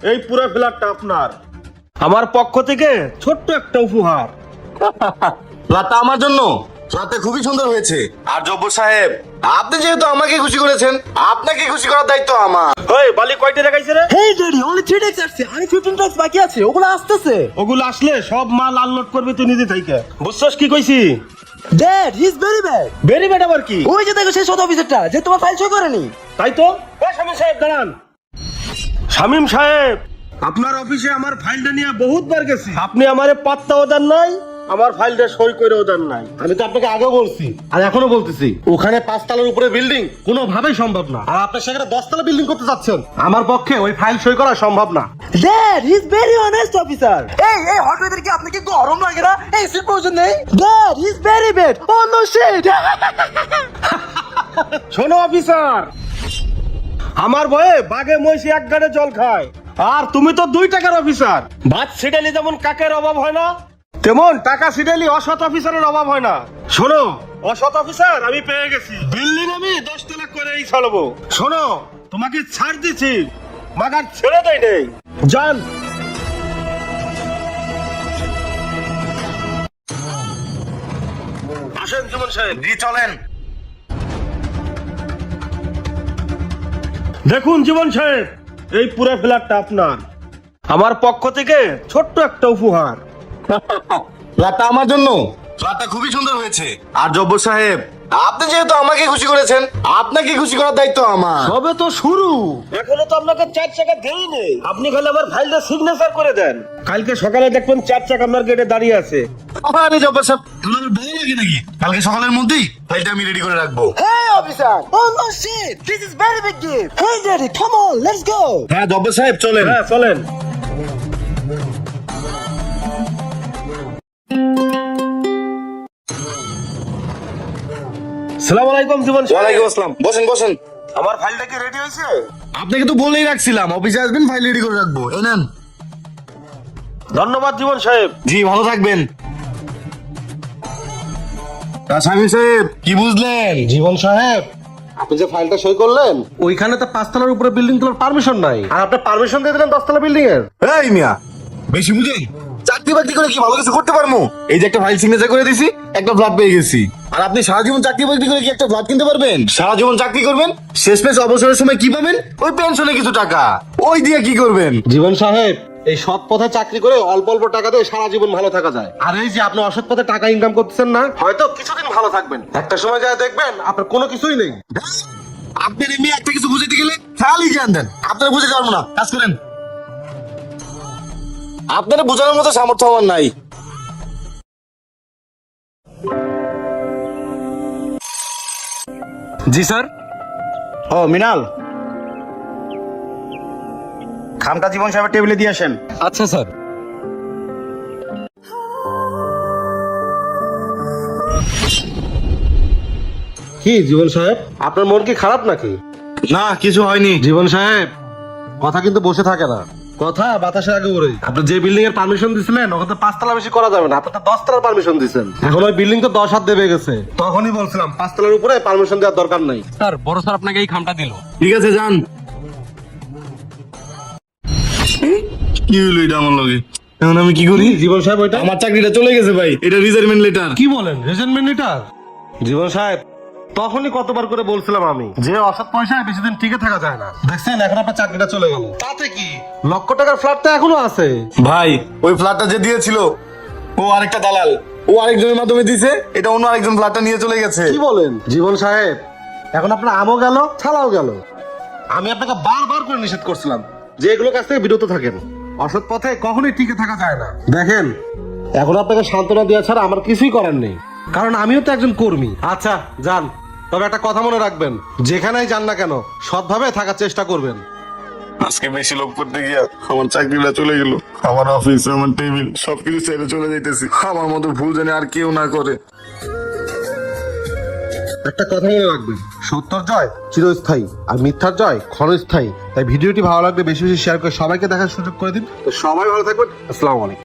এই পুরো ফ্ল্যাটটা আপনার। আমার পক্ষ থেকে ছোট্ট একটা উপহার। ফ্ল্যাটটা আমার জন্য। ফ্ল্যাটটা খুবই সুন্দর হয়েছে। আর জব্বর সাহেব, আপনি যেহেতু আমাকে খুশি করেছেন, আপনাকে খুশি করার দায়িত্ব আমার। ওই বালি কয়টা দেখাইছে রে? হেই ড্যাডি, only 3 days আসছে, আমি 15 days বাকি আছে, ওগুলো আসতেছে। ওগুলো আসলে সব মাল আনলোড করবি তুই নিজে থেকে। বুঝছস কি কইছি? Dad, he is very bad. Very bad আবার কি? ওই যে দেখো সেই সৎ অফিসারটা যে তোমার ফাইল সই করেনি। তাই তো। শামীম সাহেব দাঁড়ান। শামীম সাহেব, আপনার অফিসে আমার ফাইলটা নিয়ে বহুতবার গেছি, আপনি আমারে পাত্তাও দেন নাই, আমার ফাইলটা সই করেও দেন নাই। আমি তো আপনাকে আগেও বলছি আর এখনো বলতেছি, ওখানে 5 তলার উপরে বিল্ডিং কোনোভাবেই সম্ভব না। আর আপনি সেখানে 10 তলা বিল্ডিং করতে চাচ্ছেন, আমার পক্ষে ওই ফাইল সই করা সম্ভব না। Dad, he is very honest officer. এই হট ওয়েদার কি আপনাকে গরম লাগে না? এই সিট প্রয়োজন নেই। Dad, he is very bad. Oh no shit. শোনো অফিসার, আমার ভয়ে বাঘে মহিষে এক গাড়ে জল খায়। আর তুমি তো 2 টাকার অফিসার। ভাত ছিটালি যেমন কাকের অভাব হয় না, তেমন টাকা ছিটালি অসৎ অফিসারের অভাব হয় না। শোনো, অসৎ অফিসার আমি পেয়ে গেছি, বিল্ডিং আমি 10 তলা করেই চলবো। শোনো, তোমাকে ছাড় দিচ্ছি, মাগার ছেড়ে দেয় নেই। যান। আসেন জীবন সাহেব। জি চলেন। দেখুন জীবন সাহেব, এই পুরো ফ্ল্যাটটা আপনার। আমার পক্ষ থেকে ছোট্ট একটা উপহার। ফ্ল্যাটটা আমার জন্য। ফ্ল্যাটটা খুবই সুন্দর হয়েছে। আর জব্বর সাহেব, আপনি যেহেতু আমাকে খুশি করেছেন, আপনাকে খুশি করার দায়িত্ব আমার। সবে তো শুরু, এখনো তো আপনাকে 4 চাকা দেই নেই। আপনি খালি আমার ফাইলটা সিগনেচার করে দেন, কালকে সকালে দেখবেন 4 চাকা আপনার গেটে দাঁড়িয়ে আছে। আরে জব্বর সাহেব, আমার ভালো লাগে নাকি? কালকে সকালের মধ্যেই ফাইলটা আমি রেডি করে রাখবো। Hey officer! Oh no shit! This is very big gift. Hey daddy, come on, let's go. হ্যাঁ জব্বর সাহেব চলেন। হ্যাঁ চলেন। সালাম আলাইকুম জীবন সাহেব। ওয়ালাইকুম আসসালাম। বসেন বসেন। আমার ফাইলটা কি রেডি হয়েছে? আপনাকে তো বলেই রাখছিলাম অফিসে আসবেন, ফাইল রেডি করে রাখবো। এই নেন। ধন্যবাদ জীবন সাহেব। জি ভালো থাকবেন। শামীম সাহেব, কি বুঝলেন? জীবন সাহেব, আপনি যে ফাইলটা সই করলেন, ওইখানে তো 5 তলার উপরে বিল্ডিং তোলার পারমিশন নাই, আর আপনি পারমিশন দিয়ে দিলেন 10 তলা বিল্ডিং এর। এই মিয়া, বেশি বুঝেন? চাকরি বাকরি করে কি ভালো কিছু করতে পারবো? এই যে একটা ফাইল সিগনেচার করে দিছি, একটা ফ্ল্যাট পেয়ে গেছি। আর আপনি সারা জীবন চাকরি বাকরি করে কি একটা ফ্ল্যাট কিনতে পারবেন? সারা জীবন চাকরি করবেন, শেষমেশ অবসরের সময় কি পাবেন? ওই পেনশনে কিছু টাকা, ওই দিয়ে কি করবেন? জীবন সাহেব, এই সৎ পথে চাকরি করে অল্প অল্প টাকা দিয়ে সারা জীবন ভালো থাকা যায়। আর এই যে আপনি অসৎ পথে টাকা ইনকাম করতেছেন না, হয়তো কিছুদিন ভালো থাকবেন, একটা সময় যায় দেখবেন আপনার কোনো কিছুই নেই। আপনার এমনি একটা কিছু বুঝাইতে গেলে খালি জ্ঞান দেন। আপনারা বুঝাতে পারবো না, কাজ করেন। আপনারা বোঝানোর মতো সামর্থ্য আমার নাই। জি স্যার। ও মিনাল, খামটা জীবন সাহেবের টেবিলে দিয়ে আসেন। আচ্ছা স্যার। কি জীবন সাহেব, আপনার মন কি খারাপ নাকি? না কিছু হয়নি। জীবন সাহেব, কথা কিন্তু বসে থাকে না, কথা বাতাসের আগে উড়ে। আপনি যে বিল্ডিং এর পারমিশন দিছিলেন, ওখানে তো 5 তলা বেশি করা যাবে না, আপনি তো 10 তলার পারমিশন দিছেন। এখন ওই বিল্ডিং তো 10 হাত দেবে গেছে। তখনই বলছিলাম 5 তলার উপরে পারমিশন দেওয়ার দরকার নাই। স্যার, বড় স্যার আপনাকে এই খামটা দিল। ঠিক আছে যান। কি হলো এটা আমার লগে? এখন আমি কি করি? জীবন সাহেব, ওইটা আমার চাকরিটা চলে গেছে ভাই, এটা রিজাইনমেন্ট লেটার। কি বলেন? রিজাইনমেন্ট লেটার? জীবন সাহেব, তখনই কতবার করে বলছিলাম আমি যে অসৎ পয়সায় বেশি দিন টিকে থাকা যায় না। দেখছেন এখন আপনার চাকরিটা চলে গেল, তাতে কি? লক্ষ টাকার ফ্ল্যাটটা এখনো আছে। ভাই ওই ফ্ল্যাটটা যে দিয়েছিল, ও আরেকটা দালাল, ও আরেকজনের মাধ্যমে দিছে, এটা অন্য আরেকজন ফ্ল্যাটটা নিয়ে চলে গেছে। কি বলেন? জীবন সাহেব, এখন আপনার আমও গেল, ছালাও গেল। আমি আপনাকে বারবার করে নিষেধ করছিলাম যে এগুলো কাছ থেকে বিরত থাকেন, অসৎ পথে কখনোই টিকে থাকা যায় না। দেখেন, এখন আপনাকে সান্ত্বনা দেওয়া ছাড়া আমার কিছুই করার নেই, কারণ আমিও তো একজন কর্মী। আচ্ছা যান, তবে একটা কথা মনে রাখবেন, যেখানেই যান না কেন সৎভাবে থাকার চেষ্টা করবেন। আজকে বেশি লোক করতে গিয়া আমার চাকরিটা চলে গেল, আমার অফিস, আমার টেবিল সবকিছু ছেড়ে চলে যাইতেছি। আমার মতো ভুল জানি আর কেউ না করে। একটা কথা মনে রাখবেন, সত্যর জয় চিরস্থায়ী আর মিথ্যার জয় ক্ষণস্থায়ী। তাই ভিডিওটি ভালো লাগলে বেশি বেশি শেয়ার করে সবাইকে দেখার সুযোগ করে দিন। তো সবাই ভালো থাকবেন। আসসালামু আলাইকুম।